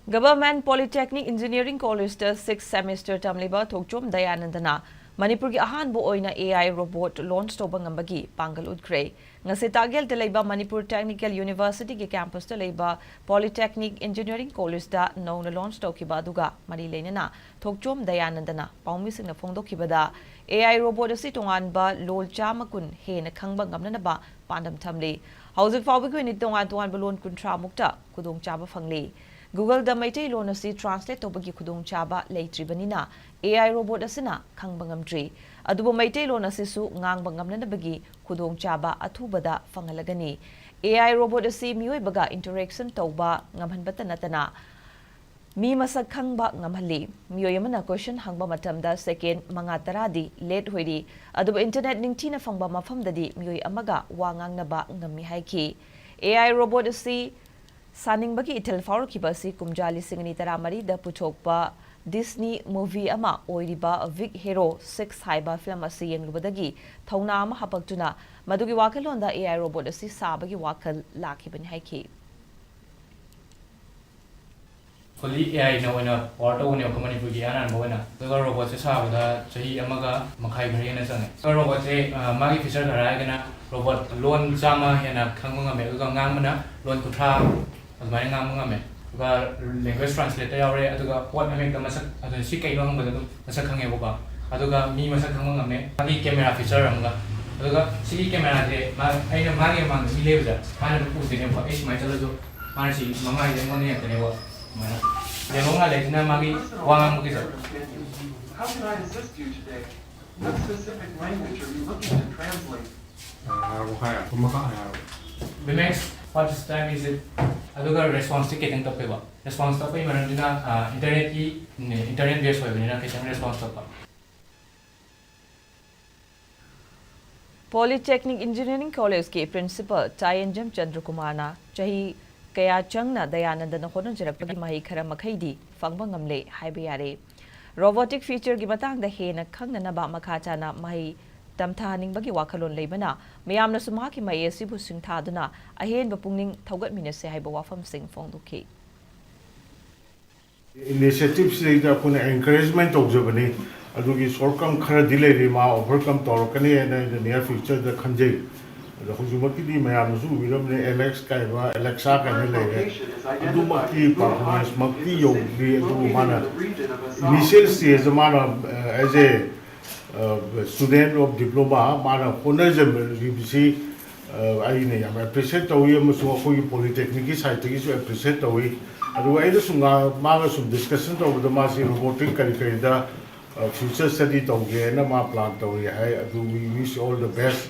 Government Polytechnic Engineering College 6th semester tamliba Thokchom Dayananda Manipur ki ahanba oina AI robot launch touba ngambagi pangal utkhre ngase tagel te leiba Manipur Technical University ki campus te leiba Polytechnic Engineering College da nona launch taukiba aduga mari leinana Thokchom Dayananda paumi singna phongdokibada AI robot asi tonganba lol chamakun hena khangba ngamnanaba pandam thamli hauzik fawbi ko ni tongan balon kuntra mukta kudong chaba phangli Google da Maitai Lon asi translate tobagi khudong chaba leitribanina AI robot asina khangbangam adubo Maitai Lon asi su ngangbangam nanabagi khudong chaba athubada fangalagani AI robot asi mioi baga interaction tauba ngamhanbata natana mi masak khangba ngamhali mioi amana question hangba matamda second manga taradi late hoiri adubo internet ningthina fangba mafamdadi mioi amaga wangangnaba ngami haiki AI robot asi Saning bagi itel faur kibasi kumjali singani taramari da puchokpa Disney movie ama oiriba Vic Hero 6 haiba film asi yenglubadagi thauna ama hapaktuna madugi wakalonda AI robot asi sabagi wakal lakibani haiki Fully AI na wana auto na Manipur ki anan bawana the robot se sabada chahi amaga makhai bhari na sange so robot se magi feature dhara gana robot loan chama hena khangma me ga ngangmana loan kuthra admai ngangma me ga language translator yaure aduga pot me ka masak adu si kai long bada masak khange boka aduga mi masak khangma me magi camera feature amga aduga si camera de ma aina magi ma mi lebja kana ku dine ba es mai chala jo marsi mama ide ngone ya tene ba How can I assist you today? What specific language are you looking to translate? Next, what time is it? Aduga response to getting top paper. Response top paper na internet based web na kitchen response top. Polytechnic Engineering College ke principal Tayenjam Chandrakumana chahi kaya changna Dayananda na honon jarapagi mahi khara makhaidi fangba ngamle haiba yare robotic feature gi matang da hena khangna na ba makha na mahi tamtha ningbagi wakhalon leibana mayamna suma ki mai asibu singtha duna ahen ba pungning thogat minase haiba wafam sing phongdukhi initiatives da kuna encouragement objabani adugi sorkam khara delay ri ma overcome torkani and the near future the khanje the hujumaki di mayam su wiramne alex kaiba alexa kan le adumaki performance makti yogi adu mana initial stage mana as a student of diploma mana honorable ribisi ai ne ya appreciate tawi amusu akoi polytechnic site gi su appreciate tawi adu ai da sunga ma su discussion tawi da ma si robotic kari da future study tawge na ma plan tawi hai adu we wish all the best